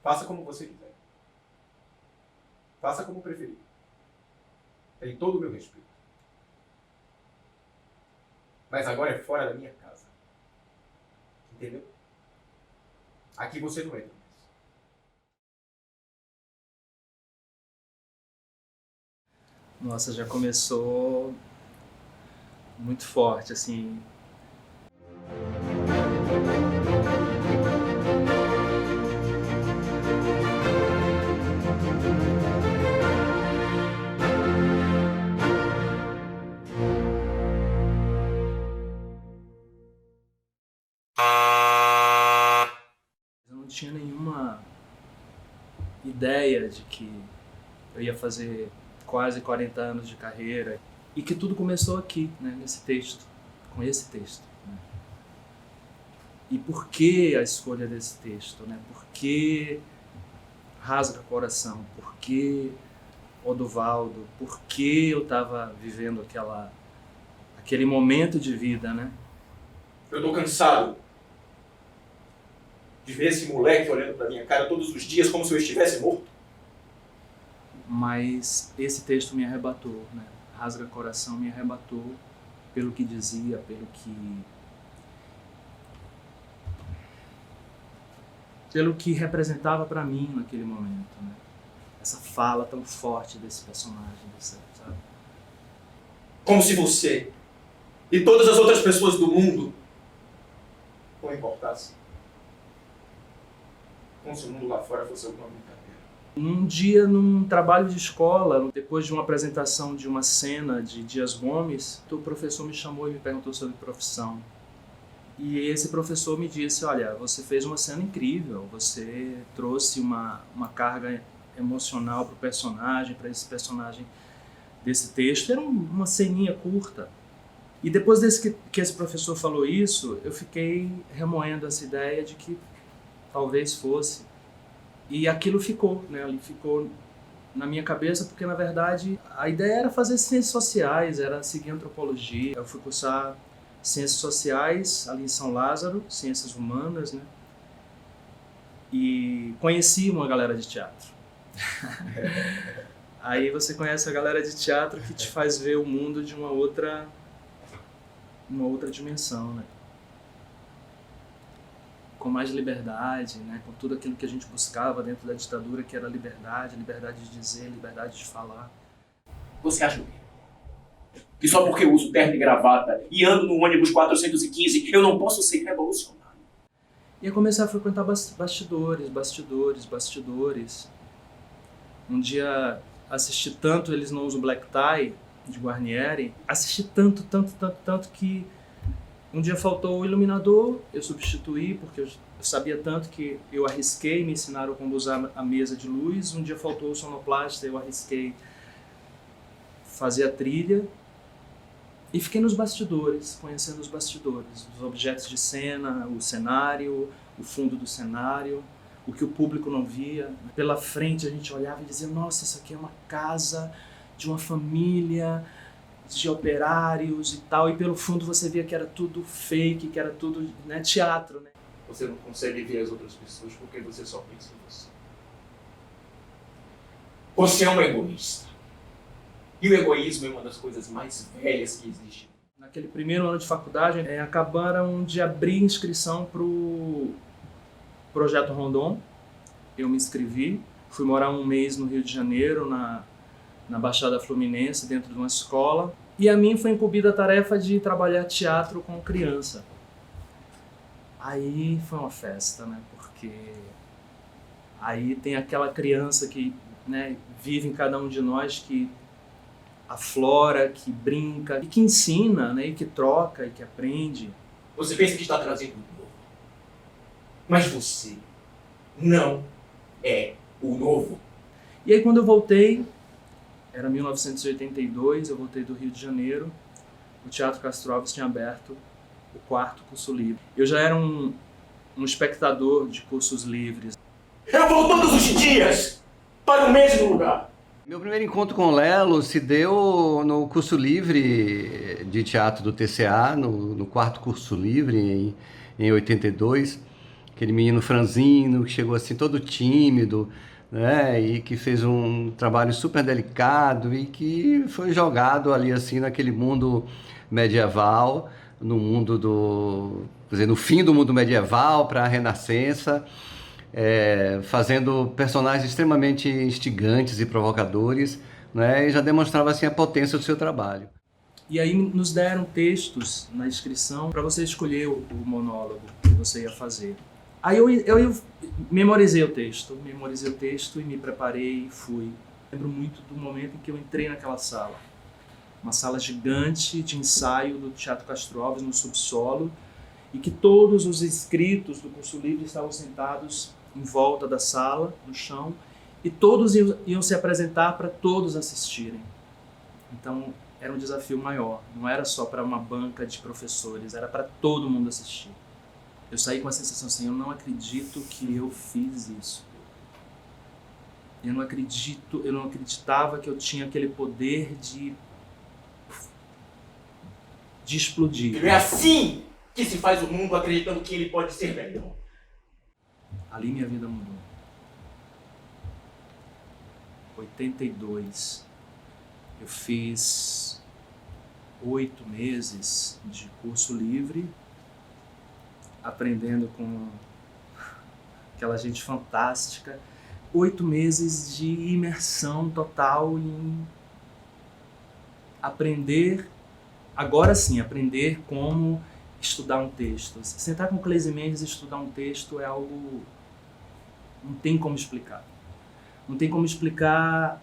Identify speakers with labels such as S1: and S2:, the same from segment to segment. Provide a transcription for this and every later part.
S1: Faça como você quiser. Faça como preferir. Tem todo o meu respeito. Mas agora é fora da minha casa. Entendeu? Aqui você não entra mais.
S2: Nossa, já começou muito forte, assim. Eu não tinha nenhuma ideia de que eu ia fazer quase 40 anos de carreira e que tudo começou aqui, né, nesse texto, com esse texto. Né? E por que a escolha desse texto? Né? Por que Rasga Coração? Por que Odovaldo? Por que eu estava vivendo aquele momento de vida, né?
S1: Eu tô cansado de ver esse moleque olhando pra minha cara todos os dias como se eu estivesse morto.
S2: Mas esse texto me arrebatou, né? Rasga Coração me arrebatou pelo que dizia, pelo que representava para mim naquele momento, né? Essa fala tão forte desse personagem, sabe?
S1: Como se você e todas as outras pessoas do mundo não importassem. Como se o mundo lá fora fosse alguma brincadeira.
S2: Um dia, num trabalho de escola, depois de uma apresentação de uma cena de Dias Gomes, o professor me chamou e me perguntou sobre profissão. E esse professor me disse, olha, você fez uma cena incrível, você trouxe uma carga emocional para o personagem, para esse personagem desse texto. Era uma ceninha curta. E depois que esse professor falou isso, eu fiquei remoendo essa ideia de que talvez fosse. E aquilo ficou, né? Ali ficou na minha cabeça, porque na verdade a ideia era fazer ciências sociais, era seguir antropologia. Eu fui cursar ciências sociais ali em São Lázaro, ciências humanas, né? E conheci uma galera de teatro. Aí você conhece a galera de teatro que te faz ver o mundo de uma outra dimensão, né? Com mais liberdade, né? Com tudo aquilo que a gente buscava dentro da ditadura, que era liberdade de dizer, liberdade de falar.
S1: Você acha o quê? Que só porque eu uso terno e gravata e ando no ônibus 415, eu não posso ser revolucionário?
S2: E eu comecei a frequentar bastidores. Um dia assisti tanto Eles Não Usam Black Tie, de Guarnieri, assisti tanto que um dia faltou o iluminador, eu substituí, porque eu sabia tanto que eu arrisquei, me ensinaram como usar a mesa de luz. Um dia faltou o sonoplasta, eu arrisquei fazer a trilha. E fiquei nos bastidores, conhecendo os bastidores, os objetos de cena, o cenário, o fundo do cenário, o que o público não via. Pela frente a gente olhava e dizia, nossa, isso aqui é uma casa de uma família de operários e tal, e pelo fundo você via que era tudo fake, que era tudo, né, teatro, né?
S1: Você não consegue ver as outras pessoas porque você só pensa em você. Você é um egoísta. E o egoísmo é uma das coisas mais velhas que existe.
S2: Naquele primeiro ano de faculdade, acabaram de abrir inscrição para o Projeto Rondon. Eu me inscrevi, fui morar um mês no Rio de Janeiro, na Baixada Fluminense, dentro de uma escola. E a mim foi incumbida a tarefa de trabalhar teatro com criança. Aí foi uma festa, né? Porque aí tem aquela criança que, né, vive em cada um de nós, que aflora, que brinca, e que ensina, né, e que troca, e que aprende.
S1: Você pensa que está trazendo o novo. Mas você não é o novo.
S2: E aí quando eu voltei, era 1982, eu voltei do Rio de Janeiro, o Teatro Castro Alves tinha aberto o 4º curso livre. Eu já era um espectador de cursos livres.
S1: Eu vou todos os dias para o mesmo lugar.
S3: Meu primeiro encontro com o Lelo se deu no curso livre de teatro do TCA, no 4º curso livre, em 82. aquele menino franzino que chegou assim todo tímido, né? E que fez um trabalho super delicado e que foi jogado ali assim naquele mundo medieval, no mundo do, quer dizer, no fim do mundo medieval para a Renascença, fazendo personagens extremamente instigantes e provocadores, né? E já demonstrava assim a potência do seu trabalho.
S2: E aí nos deram textos na inscrição para você escolher o monólogo que você ia fazer. Aí eu memorizei o texto e me preparei e fui. Lembro muito do momento em que eu entrei naquela sala. Uma sala gigante de ensaio do Teatro Castro Alves no subsolo, e que todos os inscritos do curso livre estavam sentados em volta da sala, no chão, e todos iam se apresentar para todos assistirem. Então era um desafio maior, não era só para uma banca de professores, era para todo mundo assistir. Eu saí com a sensação assim, eu não acredito que eu fiz isso. Eu não acreditava que eu tinha aquele poder de explodir.
S1: É assim que se faz o mundo acreditando que ele pode ser melhor.
S2: Ali minha vida mudou. 82. Eu fiz 8 meses de curso livre, aprendendo com aquela gente fantástica. 8 meses de imersão total em aprender, agora sim, aprender como estudar um texto. Sentar com Cleise Mendes e estudar um texto é algo... não tem como explicar. Não tem como explicar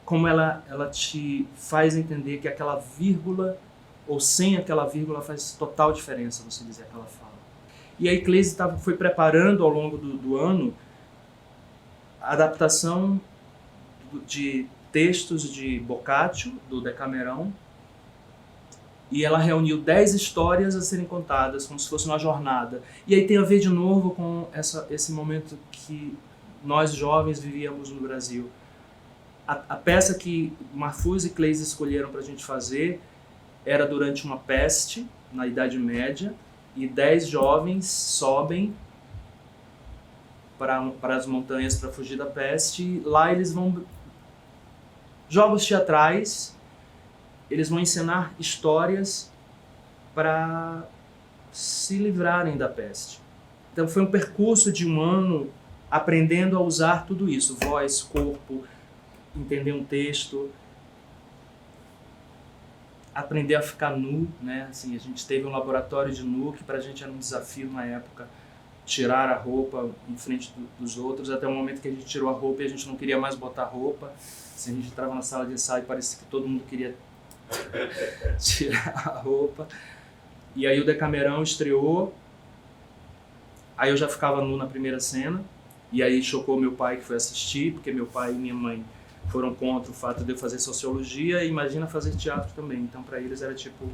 S2: como ela te faz entender que aquela vírgula, ou sem aquela vírgula, faz total diferença você dizer aquela fala. E aí Cleise foi preparando ao longo do ano a adaptação de textos de Boccaccio, do Decamerão, e ela reuniu 10 histórias a serem contadas, como se fosse uma jornada. E aí tem a ver de novo com esse momento que nós jovens vivíamos no Brasil. A peça que Marfuz e Cleise escolheram para a gente fazer era durante uma peste, na Idade Média, e 10 jovens sobem para as montanhas para fugir da peste, e lá eles vão... jogos teatrais, eles vão encenar histórias para se livrarem da peste. Então foi um percurso de um ano aprendendo a usar tudo isso, voz, corpo, entender um texto, aprender a ficar nu, né? Assim, a gente teve um laboratório de nu que pra gente era um desafio na época, tirar a roupa em frente dos outros, até o momento que a gente tirou a roupa e a gente não queria mais botar roupa. Assim, a gente entrava na sala de ensaio e parecia que todo mundo queria tirar a roupa. E aí o Decamerão estreou, aí eu já ficava nu na primeira cena, e aí chocou meu pai que foi assistir, porque meu pai e minha mãe foram contra o fato de eu fazer sociologia, e imagina fazer teatro também. Então para eles era tipo,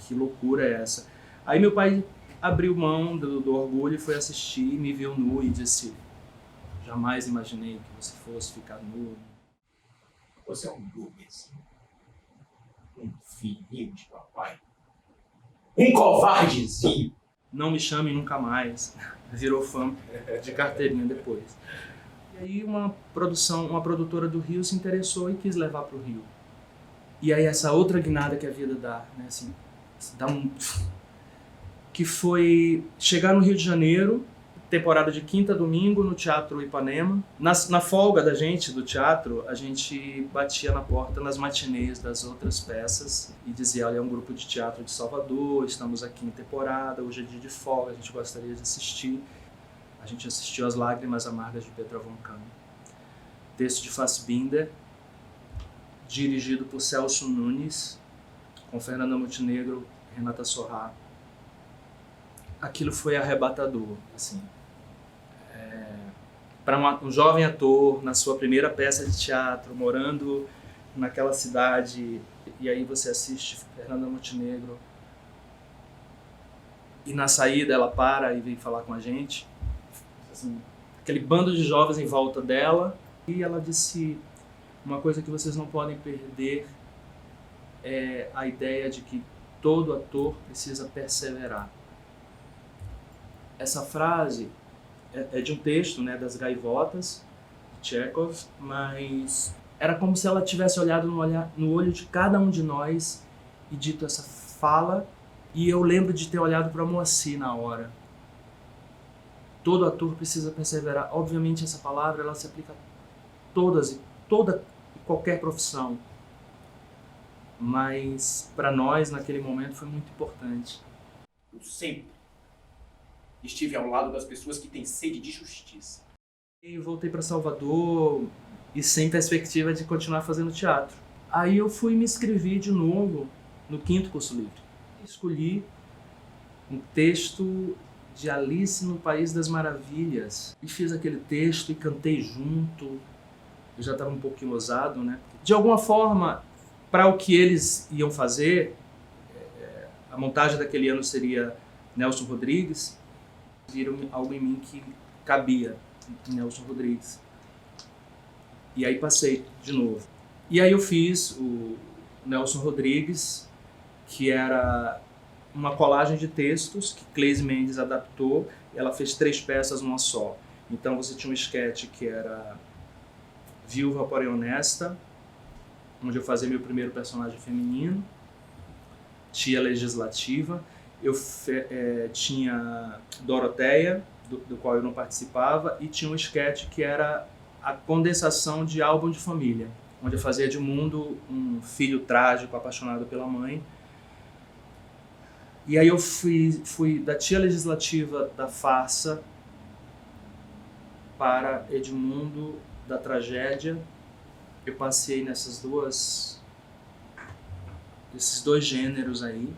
S2: que loucura é essa? Aí meu pai abriu mão do orgulho e foi assistir, me viu nu e disse: jamais imaginei que você fosse ficar nu.
S1: Você é um burguesinho, um filhinho de papai, um covardezinho.
S2: Não me chame nunca mais. Virou fã de carteirinha depois. E aí uma produtora do Rio se interessou e quis levar para o Rio. E aí essa outra guinada que a vida dá, né, assim, dá que foi chegar no Rio de Janeiro, temporada de quinta a domingo no Teatro Ipanema. Na folga da gente, do teatro, a gente batia na porta nas matinês das outras peças e dizia: olha, é um grupo de teatro de Salvador, estamos aqui em temporada, hoje é dia de folga, a gente gostaria de assistir. A gente assistiu As Lágrimas Amargas de Petra von Kant. Texto de Fassbinder, dirigido por Celso Nunes, com Fernanda Montenegro e Renata Sorrah. Aquilo foi arrebatador, assim. Para um jovem ator, na sua primeira peça de teatro, morando naquela cidade, e aí você assiste Fernanda Montenegro, e na saída ela para e vem falar com a gente, assim, aquele bando de jovens em volta dela, e ela disse: uma coisa que vocês não podem perder é a ideia de que todo ator precisa perseverar. Essa frase é de um texto, né, das Gaivotas, de Chekhov, mas era como se ela tivesse olhado no olho de cada um de nós e dito essa fala, e eu lembro de ter olhado para Moacir na hora. Todo ator precisa perseverar. Obviamente essa palavra ela se aplica a toda e qualquer profissão, mas para nós naquele momento foi muito importante.
S1: Eu sempre estive ao lado das pessoas que têm sede de justiça.
S2: E voltei para Salvador e sem perspectiva de continuar fazendo teatro. Aí eu fui me inscrever de novo no 5º curso livre. Escolhi um texto de Alice no País das Maravilhas. E fiz aquele texto e cantei junto. Eu já estava um pouquinho ousado, né? De alguma forma, para o que eles iam fazer, a montagem daquele ano seria Nelson Rodrigues, viram algo em mim que cabia em Nelson Rodrigues. E aí passei de novo. E aí eu fiz o Nelson Rodrigues, que era uma colagem de textos que Cleise Mendes adaptou. Ela fez 3 peças numa só. Então você tinha um esquete que era Viúva, porém honesta, onde eu fazia meu primeiro personagem feminino, Tia Legislativa. Eu tinha Doroteia, do qual eu não participava, e tinha um esquete que era a condensação de Álbum de Família, onde eu fazia Edmundo um filho trágico apaixonado pela mãe. E aí eu fui da Tia Legislativa da farsa para Edmundo da tragédia. Eu passei nesses dois gêneros aí.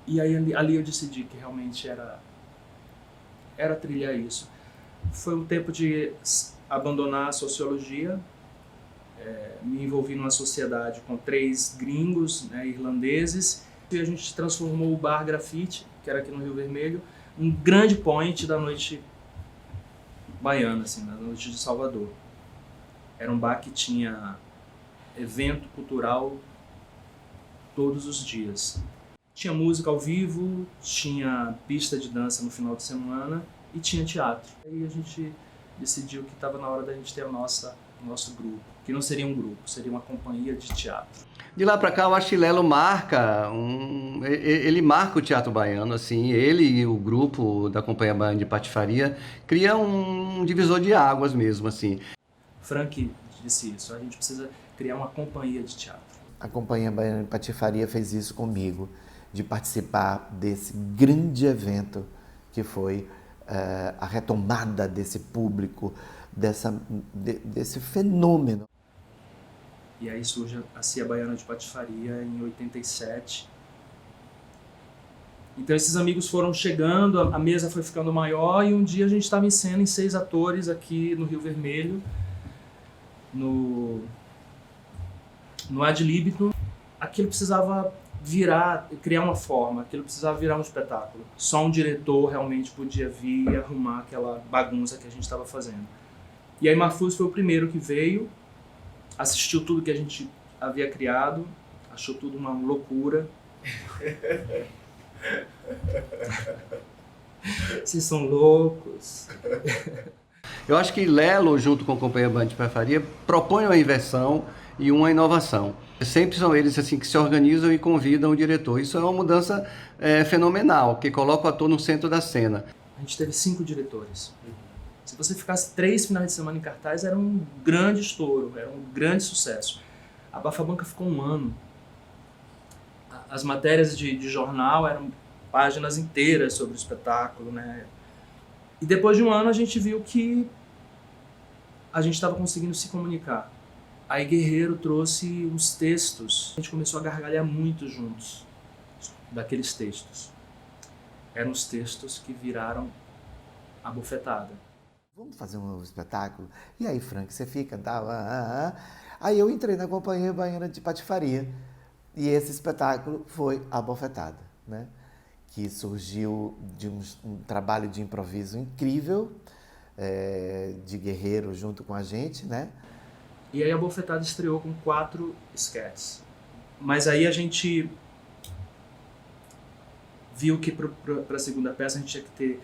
S2: E aí ali eu decidi que realmente era trilhar isso. Foi um tempo de abandonar a sociologia, me envolvi numa sociedade com 3 gringos, né, irlandeses, e a gente transformou o Bar Grafite, que era aqui no Rio Vermelho, um grande point da noite baiana, assim, da noite de Salvador. Era um bar que tinha evento cultural todos os dias. Tinha música ao vivo, tinha pista de dança no final de semana e tinha teatro. Aí a gente decidiu que estava na hora da gente ter o nosso grupo, que não seria um grupo, seria uma companhia de teatro.
S3: De lá para cá, eu acho que Lelo ele marca o teatro baiano, assim, ele e o grupo da Companhia Baiana de Patifaria criam um divisor de águas mesmo, assim.
S2: Frank disse isso, a gente precisa criar uma companhia de teatro.
S4: A Companhia Baiana de Patifaria fez isso comigo, de participar desse grande evento que foi a retomada desse público, desse fenômeno.
S2: E aí surge a Cia Baiana de Patifaria em 87. Então esses amigos foram chegando, a mesa foi ficando maior e um dia a gente estava em cena em 6 atores aqui no Rio Vermelho, no Ad libitum. Aquilo precisava criar uma forma, aquilo precisava virar um espetáculo. Só um diretor realmente podia vir e arrumar aquela bagunça que a gente estava fazendo. E aí Marfuz foi o primeiro que veio, assistiu tudo que a gente havia criado, achou tudo uma loucura. Vocês são loucos.
S3: Eu acho que Lelo, junto com a Companhia Baiana de Patifaria, propõe uma inversão e uma inovação. Sempre são eles assim que se organizam e convidam o diretor. Isso é uma mudança fenomenal, que coloca o ator no centro da cena.
S2: A gente teve 5 diretores. Se você ficasse 3 finais de semana em cartaz, era um grande estouro, era um grande sucesso. A Bafabanca ficou 1 ano. As matérias de jornal eram páginas inteiras sobre o espetáculo, né? E depois de 1 ano a gente viu que a gente estava conseguindo se comunicar. Aí Guerreiro trouxe uns textos. A gente começou a gargalhar muito juntos daqueles textos. Eram os textos que viraram a bofetada.
S4: Vamos fazer um novo espetáculo? E aí, Frank, você fica, tal. Aí eu entrei na Companhia Baiana de Patifaria. E esse espetáculo foi A Bofetada, né? Que surgiu de um trabalho de improviso incrível, de Guerreiro junto com a gente, né?
S2: E aí A Bofetada estreou com 4 sketches. Mas aí a gente viu que para a segunda peça a gente tinha que ter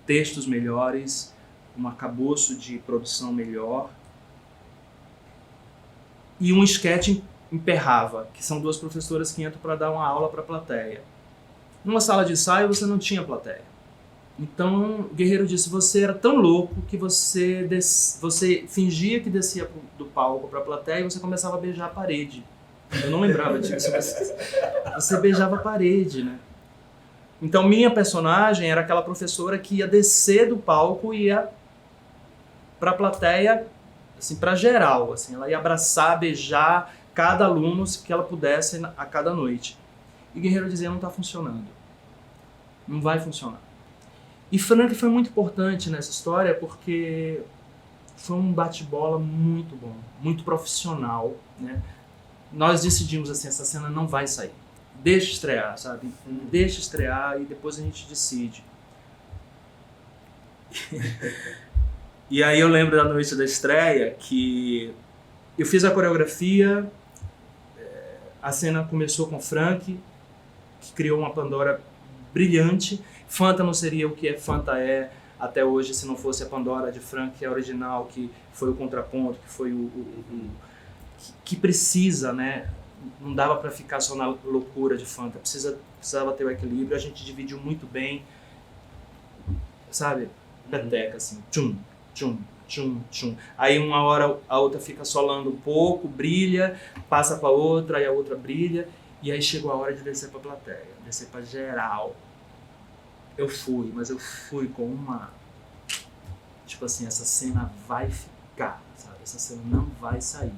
S2: textos melhores, um arcabouço de produção melhor e um esquete emperrava, que são duas professoras que entram para dar uma aula para a plateia. Numa sala de ensaio você não tinha plateia. Então o Guerreiro disse, você era tão louco que você fingia que descia do palco para a plateia e você começava a beijar a parede. Eu não lembrava disso. Você beijava a parede, né? Então minha personagem era aquela professora que ia descer do palco e ia para a plateia, assim, para geral, assim, ela ia abraçar, beijar cada aluno que ela pudesse a cada noite. E Guerreiro dizia, não está funcionando. Não vai funcionar. E Frank foi muito importante nessa história porque foi um bate-bola muito bom, muito profissional, né? Nós decidimos assim, essa cena não vai sair. Deixa estrear, sabe? Deixa estrear e depois a gente decide. E aí eu lembro da noite da estreia que eu fiz a coreografia, a cena começou com Frank, que criou uma Pandora brilhante. Fanta não seria o que Fanta é até hoje se não fosse a Pandora de Frank, que é a original, que foi o contraponto, que foi que precisa, né? Não dava para ficar só na loucura de Fanta, precisava ter o equilíbrio. A gente dividiu muito bem, sabe? Peteca, assim, tchum, tchum, tchum, tchum. Aí uma hora a outra fica solando um pouco, brilha, passa para outra e a outra brilha, e aí chegou a hora de descer para a plateia, descer para geral. Eu fui, mas eu fui com uma, tipo assim, essa cena vai ficar, sabe? Essa cena não vai sair.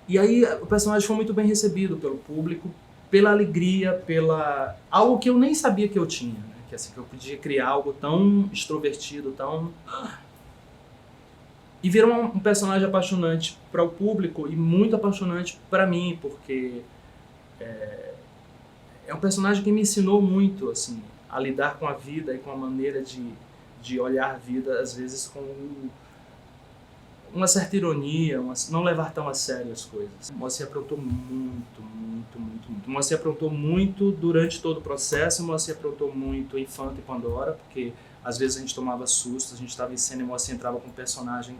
S2: E aí o personagem foi muito bem recebido pelo público, pela alegria, pela algo que eu nem sabia que eu tinha, né? Que assim, que eu podia criar algo tão extrovertido, tão... E virou um personagem apaixonante para o público e muito apaixonante para mim, porque é um personagem que me ensinou muito, assim, a lidar com a vida e com a maneira de olhar a vida, às vezes com uma certa ironia, não levar tão a sério as coisas. O Moacir aprontou muito, muito, muito, muito. O Moacir aprontou muito durante todo o processo, o Moacir aprontou muito em Fanta e Pandora, porque às vezes a gente tomava susto, a gente estava em cena e o Moacir entrava com um personagem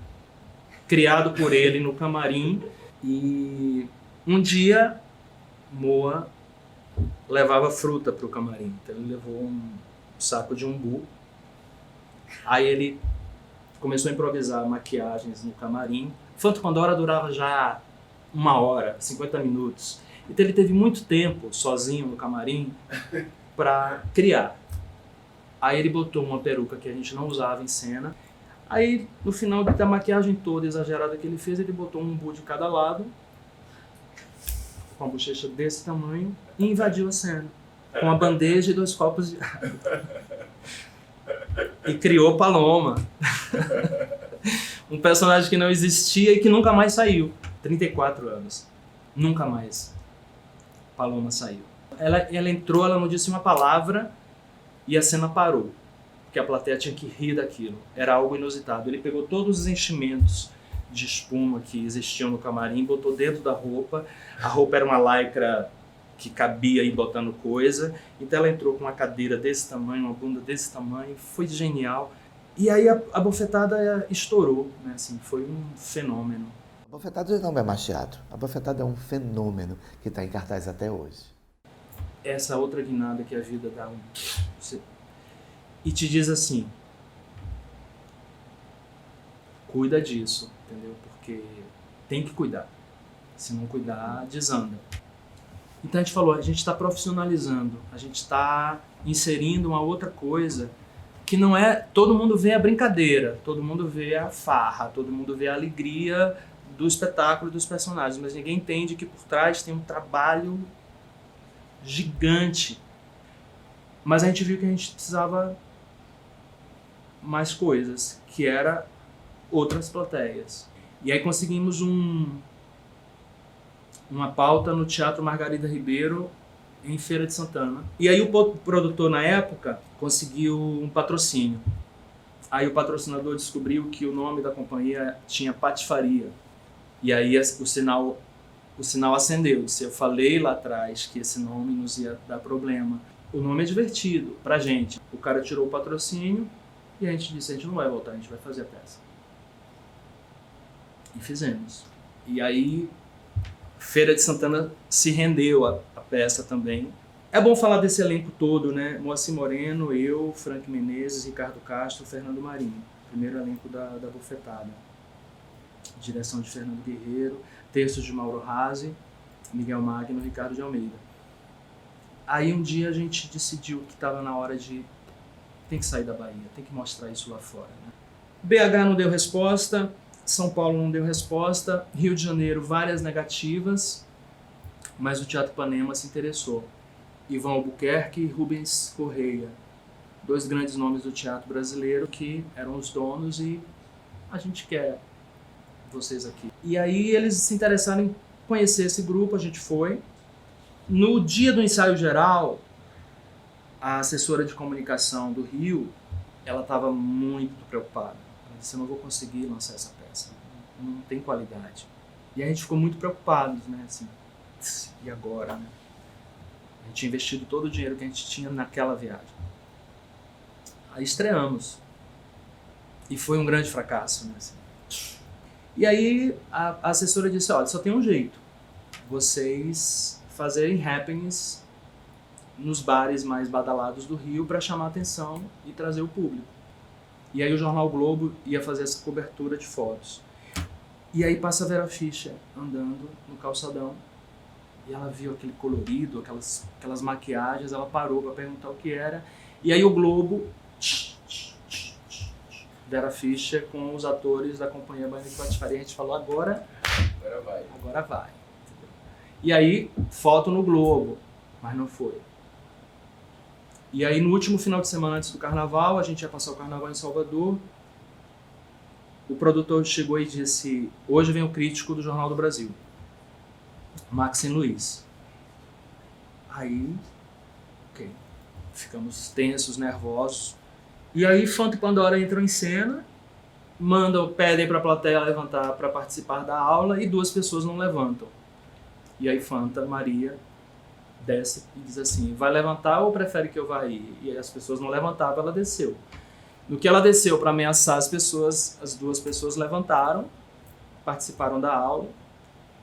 S2: criado por ele no camarim. E um dia, Moa levava fruta para o camarim. Então ele levou um saco de umbu. Aí ele começou a improvisar maquiagens no camarim. Fanta Pandora durava já 1 hora, 50 minutos. Então ele teve muito tempo sozinho no camarim para criar. Aí ele botou uma peruca que a gente não usava em cena. Aí no final da maquiagem toda exagerada que ele fez, ele botou um umbu de cada lado, com a bochecha desse tamanho, e invadiu a cena. Com uma bandeja e 2 copos de água. E criou Paloma. Um personagem que não existia e que nunca mais saiu. 34 anos. Nunca mais Paloma saiu. Ela entrou, ela não disse uma palavra e a cena parou. Porque a plateia tinha que rir daquilo. Era algo inusitado. Ele pegou todos os enchimentos de espuma que existiam no camarim, botou dentro da roupa. A roupa era uma lycra que cabia aí botando coisa. Então ela entrou com uma cadeira desse tamanho, uma bunda desse tamanho. Foi genial. E aí a bofetada estourou, né? Assim, foi um fenômeno.
S4: A bofetada não é mais teatro. A bofetada é um fenômeno que está em cartaz até hoje.
S2: Essa outra guinada que a vida dá e te diz assim, cuida disso, entendeu? Porque tem que cuidar. Se não cuidar, desanda. Então a gente falou, a gente está profissionalizando, a gente está inserindo uma outra coisa que não é... Todo mundo vê a brincadeira, todo mundo vê a farra, todo mundo vê a alegria do espetáculo e dos personagens, mas ninguém entende que por trás tem um trabalho gigante. Mas a gente viu que a gente precisava mais coisas, que era outras plateias. E aí conseguimos uma pauta no Teatro Margarida Ribeiro, em Feira de Santana. E aí o produtor, na época, conseguiu um patrocínio. Aí o patrocinador descobriu que o nome da companhia tinha Patifaria. E aí o sinal acendeu. Eu falei lá atrás que esse nome nos ia dar problema. O nome é divertido pra gente. O cara tirou o patrocínio e a gente disse, a gente não vai voltar, a gente vai fazer a peça. E fizemos. E aí, Feira de Santana se rendeu a peça também. É bom falar desse elenco todo, né? Moacir Moreno, eu, Frank Menezes, Ricardo Castro, Fernando Marinho. Primeiro elenco da Bofetada. Direção de Fernando Guerreiro, textos de Mauro Razzi, Miguel Magno e Ricardo de Almeida. Aí um dia a gente decidiu que estava na hora de... Tem que sair da Bahia, tem que mostrar isso lá fora, né? BH não deu resposta, São Paulo não deu resposta, Rio de Janeiro várias negativas, mas o Teatro Ipanema se interessou. Ivan Albuquerque e Rubens Correia, 2 grandes nomes do teatro brasileiro que eram os donos e a gente quer vocês aqui. E aí eles se interessaram em conhecer esse grupo, a gente foi. No dia do ensaio geral, a assessora de comunicação do Rio, ela estava muito preocupada. Ela disse, eu não vou conseguir lançar essa peça, não tem qualidade. E a gente ficou muito preocupado, né, assim, e agora, né? A gente tinha investido todo o dinheiro que a gente tinha naquela viagem. Aí estreamos. E foi um grande fracasso, né, assim. E aí a assessora disse, olha, só tem um jeito. Vocês fazerem happenings nos bares mais badalados do Rio para chamar atenção e trazer o público. E aí o Jornal o Globo ia fazer essa cobertura de fotos. E aí passa a Vera Fischer andando no calçadão e ela viu aquele colorido, aquelas maquiagens, ela parou para perguntar o que era. E aí o Globo, Vera Fischer com os atores da Companhia Baiana de Patifaria, a gente falou, agora vai. E aí, foto no Globo, mas não foi. E aí, no último final de semana antes do Carnaval, a gente ia passar o Carnaval em Salvador, o produtor chegou e disse, hoje vem o crítico do Jornal do Brasil, Maxim Luiz. Aí, ok, ficamos tensos, nervosos. E aí, Fanta e Pandora entram em cena, pedem para a plateia levantar para participar da aula e 2 pessoas não levantam. E aí Fanta, Maria, desce e diz assim, vai levantar ou prefere que eu vá ir? E aí as pessoas não levantavam, ela desceu. No que ela desceu para ameaçar as pessoas, as 2 pessoas levantaram, participaram da aula,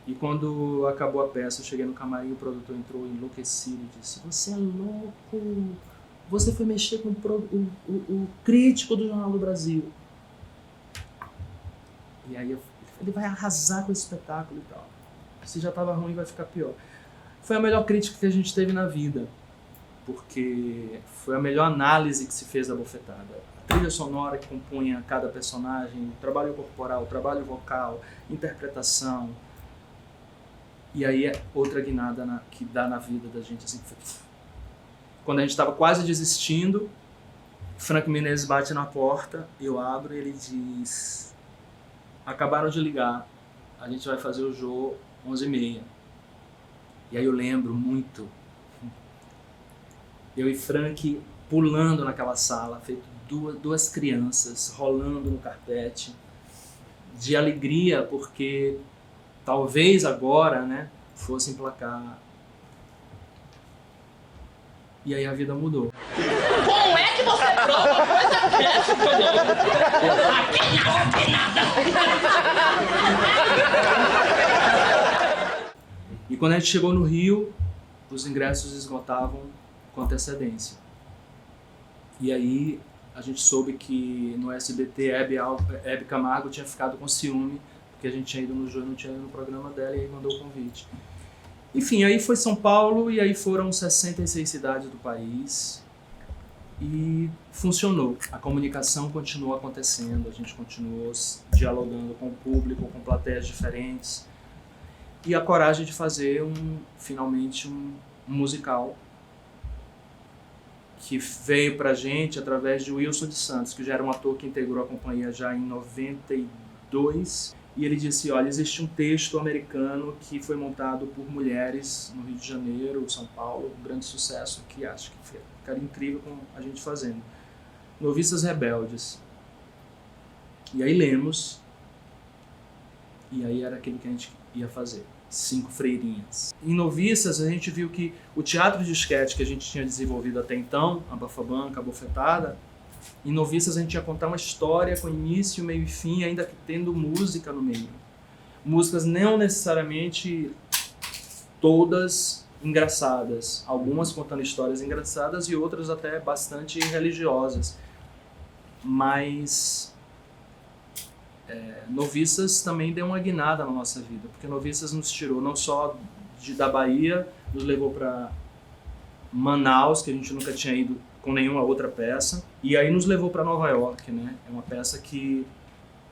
S2: e quando acabou a peça, eu cheguei no camarim, o produtor entrou enlouquecido e disse, você é louco, você foi mexer com o crítico do Jornal do Brasil. E aí ele vai arrasar com esse espetáculo e tal. Se já estava ruim, vai ficar pior. Foi a melhor crítica que a gente teve na vida, porque foi a melhor análise que se fez da Bofetada. A trilha sonora que compunha cada personagem, o trabalho corporal, o trabalho vocal, interpretação. E aí é outra guinada que dá na vida da gente. Assim, quando a gente estava quase desistindo, Frank Menezes bate na porta, eu abro e ele diz, acabaram de ligar, a gente vai fazer o jogo 11h30. E aí eu lembro muito, eu e Frank pulando naquela sala, feito duas crianças, rolando no carpete, de alegria, porque talvez agora, né, fosse emplacar. E aí a vida mudou.
S5: Como é que você prova coisa dessa, Aqui não tem nada.
S2: E quando a gente chegou no Rio, os ingressos esgotavam com antecedência. E aí a gente soube que no SBT Hebe Camargo tinha ficado com ciúme, porque a gente tinha ido no jogo, não tinha ido no programa dela, e aí mandou o convite. Enfim, aí foi São Paulo e aí foram 66 cidades do país e funcionou. A comunicação continuou acontecendo, a gente continuou dialogando com o público, com plateias diferentes. E a coragem de fazer finalmente um musical que veio pra gente através de Wilson de Santos, que já era um ator que integrou a companhia já em 92. E ele disse, olha, existe um texto americano que foi montado por mulheres no Rio de Janeiro, São Paulo, um grande sucesso, que acho que ficaria incrível com a gente fazendo. Noviças Rebeldes. E aí lemos, e aí era aquilo que a gente ia fazer. 5 freirinhas. Em Noviças, a gente viu que o teatro de esquete que a gente tinha desenvolvido até então, a Bafabanca, a Bofetada, em Noviças a gente ia contar uma história com início, meio e fim, ainda que tendo música no meio. Músicas não necessariamente todas engraçadas, algumas contando histórias engraçadas e outras até bastante religiosas. Mas Noviças também deu uma guinada na nossa vida, porque Noviças nos tirou não só da Bahia, nos levou para Manaus, que a gente nunca tinha ido com nenhuma outra peça, e aí nos levou para Nova York, né? É uma peça que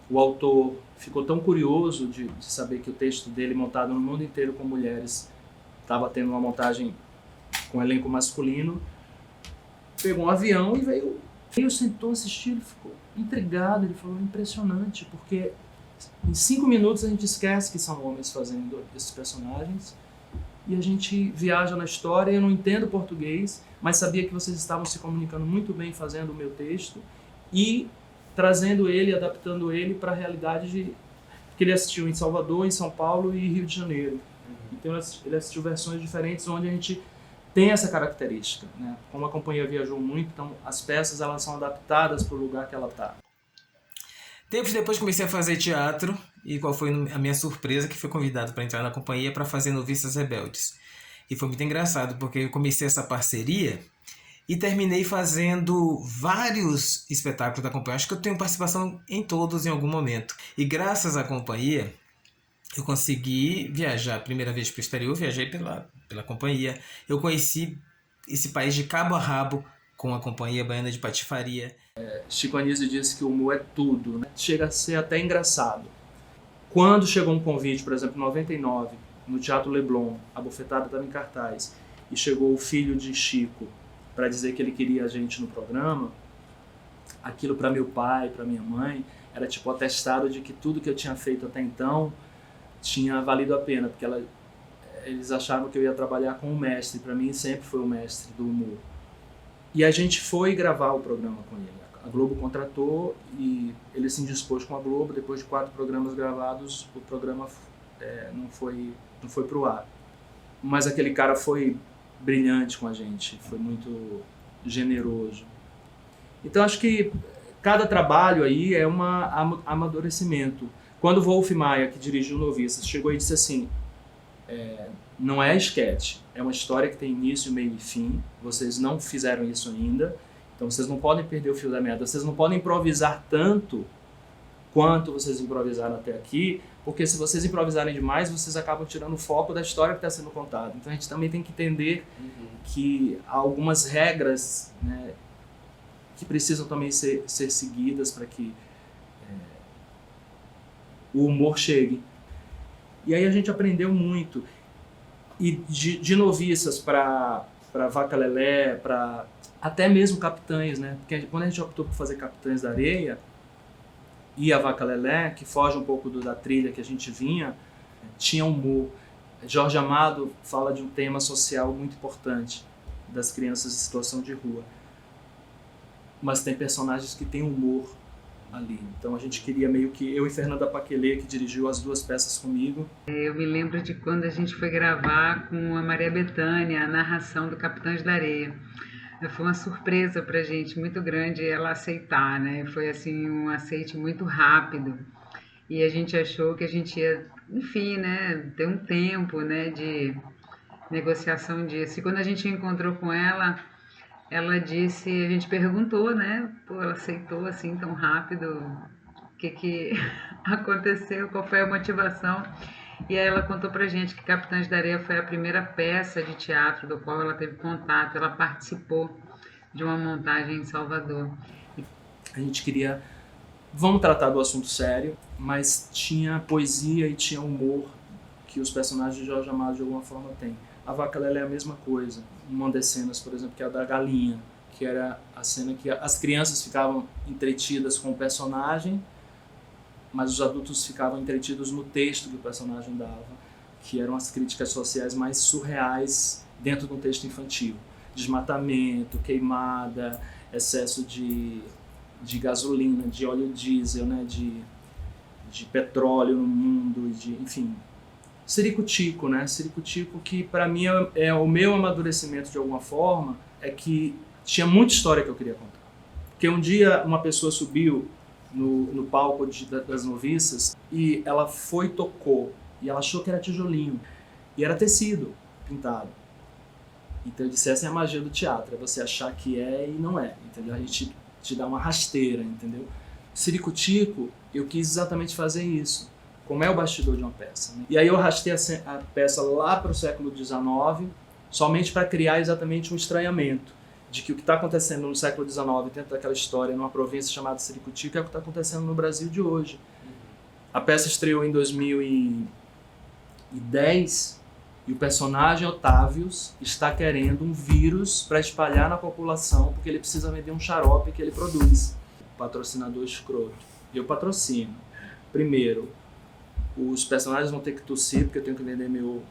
S2: o autor ficou tão curioso de saber que o texto dele, montado no mundo inteiro com mulheres, estava tendo uma montagem com elenco masculino, pegou um avião e veio, sentou, assistiu, ele ficou intrigado, ele falou, impressionante, porque em 5 minutos a gente esquece que são homens fazendo esses personagens e a gente viaja na história. Eu não entendo português, mas sabia que vocês estavam se comunicando muito bem fazendo o meu texto e trazendo ele, adaptando ele para a realidade que ele assistiu em Salvador, em São Paulo e Rio de Janeiro. Então ele assistiu versões diferentes onde a gente tem essa característica, né? Como a companhia viajou muito, então as peças elas são adaptadas para o lugar que ela está.
S6: Tempos depois comecei a fazer teatro e qual foi a minha surpresa que fui convidado para entrar na companhia para fazer Noviças Rebeldes. E foi muito engraçado porque eu comecei essa parceria e terminei fazendo vários espetáculos da companhia. Acho que eu tenho participação em todos em algum momento. E graças à companhia eu consegui viajar a primeira vez para o exterior, viajei pela companhia. Eu conheci esse país de cabo a rabo com a Companhia Baiana de Patifaria.
S2: Chico Anísio disse que o humor é tudo, né? Chega a ser até engraçado. Quando chegou um convite, por exemplo, em 99, no Teatro Leblon, a Bofetada estava em cartaz, e chegou o filho de Chico para dizer que ele queria a gente no programa, aquilo para meu pai, para minha mãe, era tipo atestado de que tudo que eu tinha feito até então tinha valido a pena, porque eles achavam que eu ia trabalhar com o mestre. Para mim sempre foi o mestre do humor. E a gente foi gravar o programa com ele. A Globo contratou e ele se indispôs com a Globo. Depois de 4 programas gravados, o programa não foi para o ar. Mas aquele cara foi brilhante com a gente, foi muito generoso. Então acho que cada trabalho aí é um amadurecimento. Quando o Wolf Maia, que dirigiu Noviças, chegou e disse assim, não é esquete, é uma história que tem início, meio e fim, vocês não fizeram isso ainda, então vocês não podem perder o fio da meada, vocês não podem improvisar tanto quanto vocês improvisaram até aqui, porque se vocês improvisarem demais, vocês acabam tirando o foco da história que está sendo contada. Então a gente também tem que entender que há algumas regras, né, que precisam também ser seguidas para que o humor chegue. E aí a gente aprendeu muito. E de Noviças para Vaca Lelé, para até mesmo Capitães, né? Porque quando a gente optou por fazer Capitães da Areia e a Vaca Lelé, que foge um pouco da trilha que a gente vinha, tinha humor. Jorge Amado fala de um tema social muito importante, das crianças em situação de rua. Mas tem personagens que têm humor ali. Então a gente queria meio que... Eu e Fernanda Paquelê, que dirigiu as 2 peças comigo.
S7: Eu me lembro de quando a gente foi gravar com a Maria Bethânia a narração do Capitães da Areia. Foi uma surpresa pra gente, muito grande ela aceitar, né? Foi assim um aceite muito rápido. E a gente achou que a gente ia, enfim, né, ter um tempo, né, de negociação disso. E quando a gente encontrou com ela disse, a gente perguntou, né, pô, ela aceitou assim tão rápido, o que aconteceu, qual foi a motivação. E aí ela contou pra gente que Capitães da Areia foi a primeira peça de teatro do qual ela teve contato, ela participou de uma montagem em Salvador.
S2: A gente queria, vamos tratar do assunto sério, mas tinha poesia e tinha humor que os personagens de Jorge Amado de alguma forma têm. A Vaca Lelé é a mesma coisa. Uma das cenas, por exemplo, que é a da galinha, que era a cena que as crianças ficavam entretidas com o personagem, mas os adultos ficavam entretidos no texto que o personagem dava, que eram as críticas sociais mais surreais dentro de um texto infantil. Desmatamento, queimada, excesso de gasolina, de óleo diesel, né, de petróleo no mundo, enfim. Ciricutico, né? Ciricutico que para mim é o meu amadurecimento de alguma forma, é que tinha muita história que eu queria contar. Porque um dia uma pessoa subiu no palco das noviças e ela tocou e ela achou que era tijolinho e era tecido pintado. Então eu disse, essa é a magia do teatro, é você achar que é e não é, entendeu? A gente te dá uma rasteira, entendeu? Ciricutico, eu quis exatamente fazer isso, como é o bastidor de uma peça, né? E aí eu arrastei a peça lá para o século XIX, somente para criar exatamente um estranhamento de que o que está acontecendo no século XIX, dentro daquela história, numa província chamada Ciricutico, é o que está acontecendo no Brasil de hoje. A peça estreou em 2010 e o personagem Otávios está querendo um vírus para espalhar na população porque ele precisa vender um xarope que ele produz. Patrocinador escroto. Eu patrocino. Primeiro, os personagens vão ter que tossir porque eu tenho que vender meu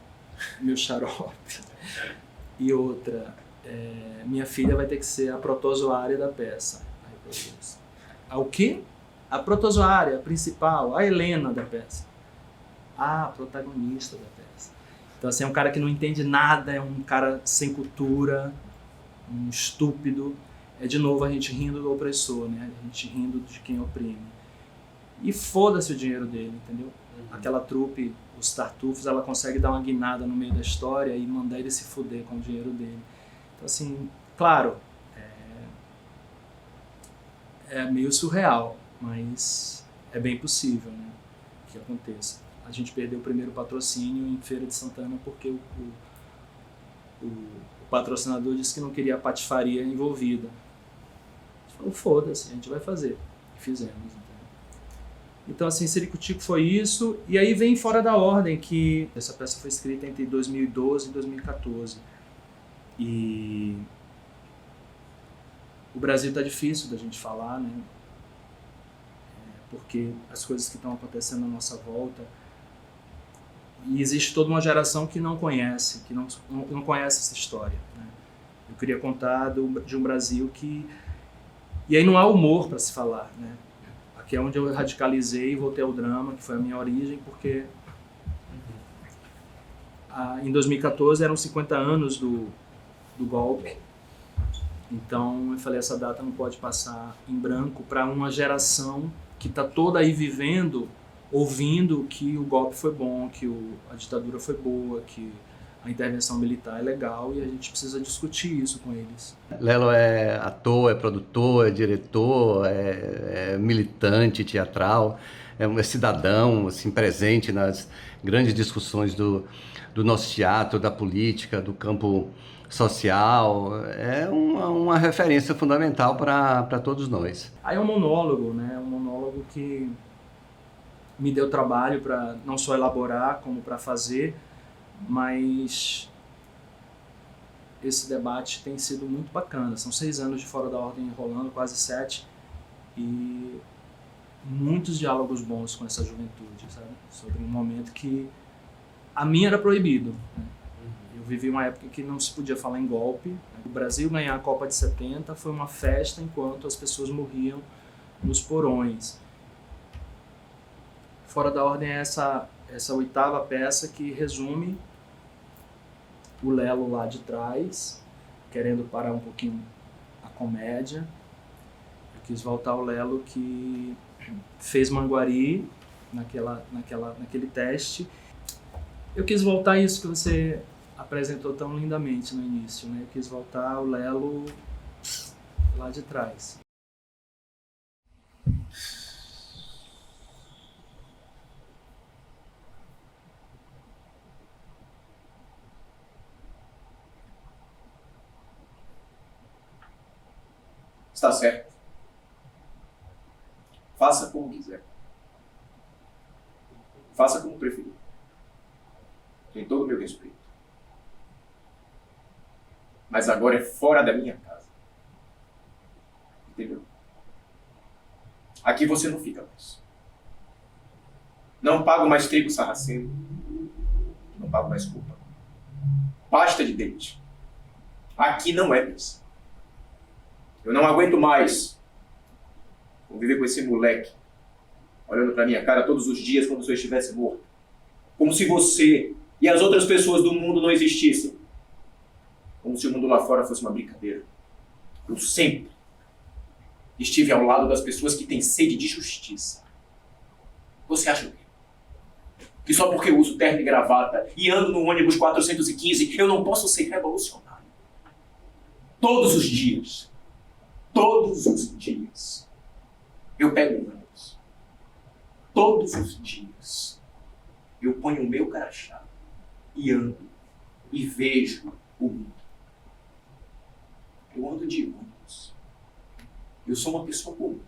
S2: xarope. E outra, minha filha vai ter que ser a protozoária da peça. O quê? A protozoária principal, a Helena da peça. A protagonista da peça. Então, assim, é um cara que não entende nada, é um cara sem cultura, um estúpido. É, de novo, a gente rindo do opressor, né? A gente rindo de quem oprime. E foda-se o dinheiro dele, entendeu? Aquela trupe, os Tartufos, ela consegue dar uma guinada no meio da história e mandar ele se fuder com o dinheiro dele. Então, assim, claro, é meio surreal, mas é bem possível, né, que aconteça. A gente perdeu o primeiro patrocínio em Feira de Santana porque o patrocinador disse que não queria a patifaria envolvida. A gente falou, foda-se, a gente vai fazer. E fizemos. Então, assim, Ciricutico foi isso. E aí vem Fora da Ordem, que essa peça foi escrita entre 2012 e 2014. E o Brasil está difícil da gente falar, né? Porque as coisas que estão acontecendo à nossa volta. E existe toda uma geração que não conhece, não conhece essa história, né? Eu queria contar de um Brasil que... E aí não há humor para se falar, né? Aqui é onde eu radicalizei e voltei ao drama, que foi a minha origem, porque em 2014 eram 50 anos do golpe. Então eu falei, essa data não pode passar em branco para uma geração que está toda aí vivendo, ouvindo que o golpe foi bom, que a ditadura foi boa, que a intervenção militar é legal e a gente precisa discutir isso com eles.
S3: Lelo é ator, é produtor, é diretor, é militante teatral, é cidadão assim, presente nas grandes discussões do nosso teatro, da política, do campo social. É uma referência fundamental para todos nós.
S2: Aí é um monólogo, né? Um monólogo que me deu trabalho para não só elaborar, como para fazer, mas esse debate tem sido muito bacana. São 6 anos de Fora da Ordem rolando, quase 7, e muitos diálogos bons com essa juventude, sabe? Sobre um momento que a mim era proibido, né? Eu vivi uma época que não se podia falar em golpe. O Brasil ganhar a Copa de 70 foi uma festa enquanto as pessoas morriam nos porões. Fora da Ordem é essa 8ª peça que resume o Lelo lá de trás, querendo parar um pouquinho a comédia. Eu quis voltar ao Lelo que fez Manguari naquele teste. Eu quis voltar a isso que você apresentou tão lindamente no início, né? Eu quis voltar ao Lelo lá de trás.
S1: Está certo. Faça como quiser. Faça como preferir. Tem todo o meu respeito. Mas agora é fora da minha casa. Entendeu? Aqui você não fica mais. Não pago mais trigo sarraceno. Não pago mais culpa. Pasta de dente. Aqui não é mesa. Eu não aguento mais conviver com esse moleque olhando pra minha cara todos os dias como se eu estivesse morto. Como se você e as outras pessoas do mundo não existissem. Como se o mundo lá fora fosse uma brincadeira. Eu sempre estive ao lado das pessoas que têm sede de justiça. Você acha o quê? Que só porque eu uso terno e gravata e ando no ônibus 415, eu não posso ser revolucionário? Todos os dias, eu pego um ônibus. Todos os dias, eu ponho o meu crachá e ando e vejo o mundo. Eu ando de ônibus. Eu sou uma pessoa comum.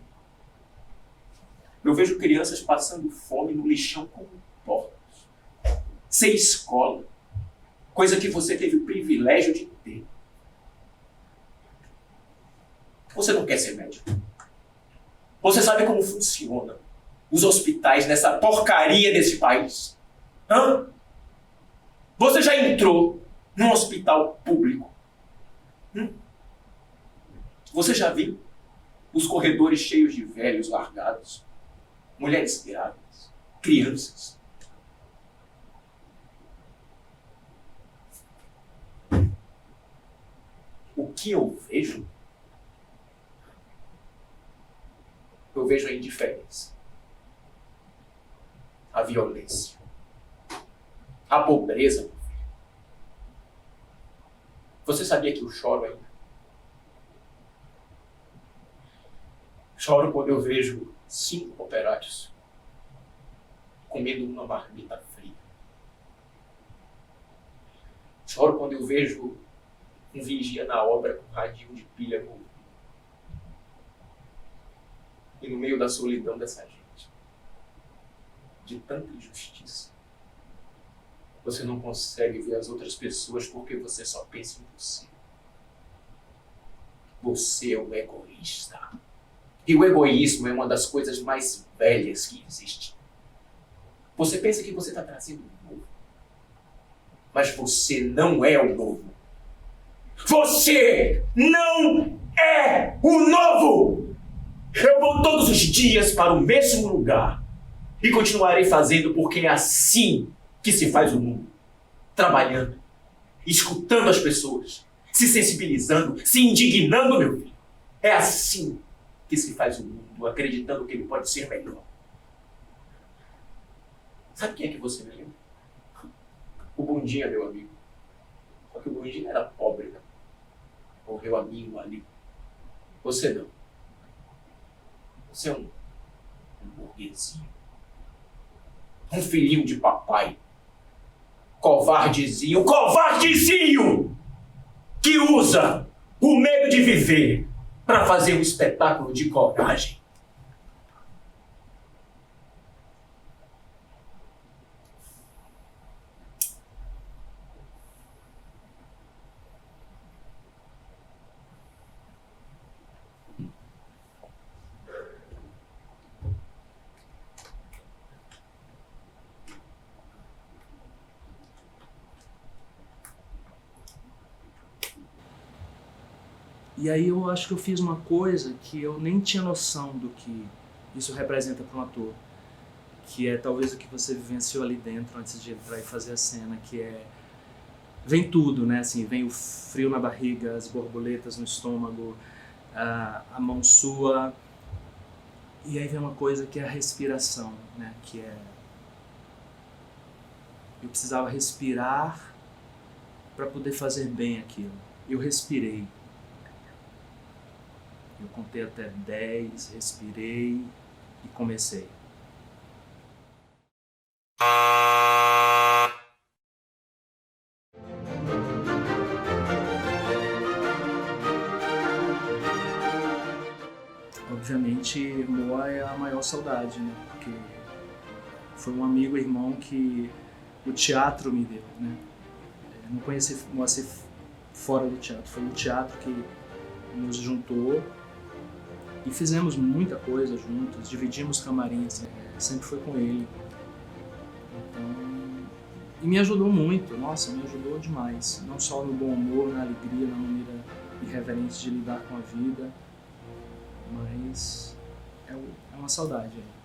S1: Eu vejo crianças passando fome no lixão como porcos. Sem escola. Coisa que você teve o privilégio de ter. Você não quer ser médico. Você sabe como funciona os hospitais nessa porcaria desse país? Hã? Você já entrou num hospital público? Você já viu os corredores cheios de velhos largados? Mulheres grávidas? Crianças? O que eu vejo? Eu vejo a indiferença, a violência, a pobreza. Você sabia que eu choro ainda? Choro quando eu vejo 5 operários comendo uma marmita fria. Choro quando eu vejo um vigia na obra com um radinho de pilha no... E no meio da solidão dessa gente, de tanta injustiça, você não consegue ver as outras pessoas porque você só pensa em você. Você é um egoísta. E o egoísmo é uma das coisas mais velhas que existe. Você pensa que você está trazendo o novo, mas você não é o novo. Você não é o novo! Eu vou todos os dias para o mesmo lugar e continuarei fazendo porque é assim que se faz o mundo. Trabalhando, escutando as pessoas, se sensibilizando, se indignando, meu filho. É assim que se faz o mundo, acreditando que ele pode ser melhor. Sabe quem é que você me lembra? O Bundinha, meu amigo. Só que o Bundinha era pobre, né? Morreu amigo ali. Você não. Você é um burguesinho. Um filhinho de papai. Covardezinho. Covardezinho! Que usa o medo de viver para fazer um espetáculo de coragem.
S2: E aí eu acho que eu fiz uma coisa que eu nem tinha noção do que isso representa para um ator, que é talvez o que você vivenciou ali dentro antes de entrar e fazer a cena, que é... Vem tudo, né? Assim, vem o frio na barriga, as borboletas no estômago, a mão sua, e aí vem uma coisa que é a respiração, né? Que é... Eu precisava respirar para poder fazer bem aquilo. Eu respirei. Eu contei até 10, respirei e comecei. Obviamente, Moa é a maior saudade, né? Porque foi um amigo e irmão que o teatro me deu, né? Eu não conheci Moacir fora do teatro, foi o teatro que nos juntou e fizemos muita coisa juntos, dividimos camarins, sempre foi com ele. Então, e me ajudou muito, nossa, me ajudou demais. Não só no bom humor, na alegria, na maneira irreverente de lidar com a vida, mas é uma saudade aí.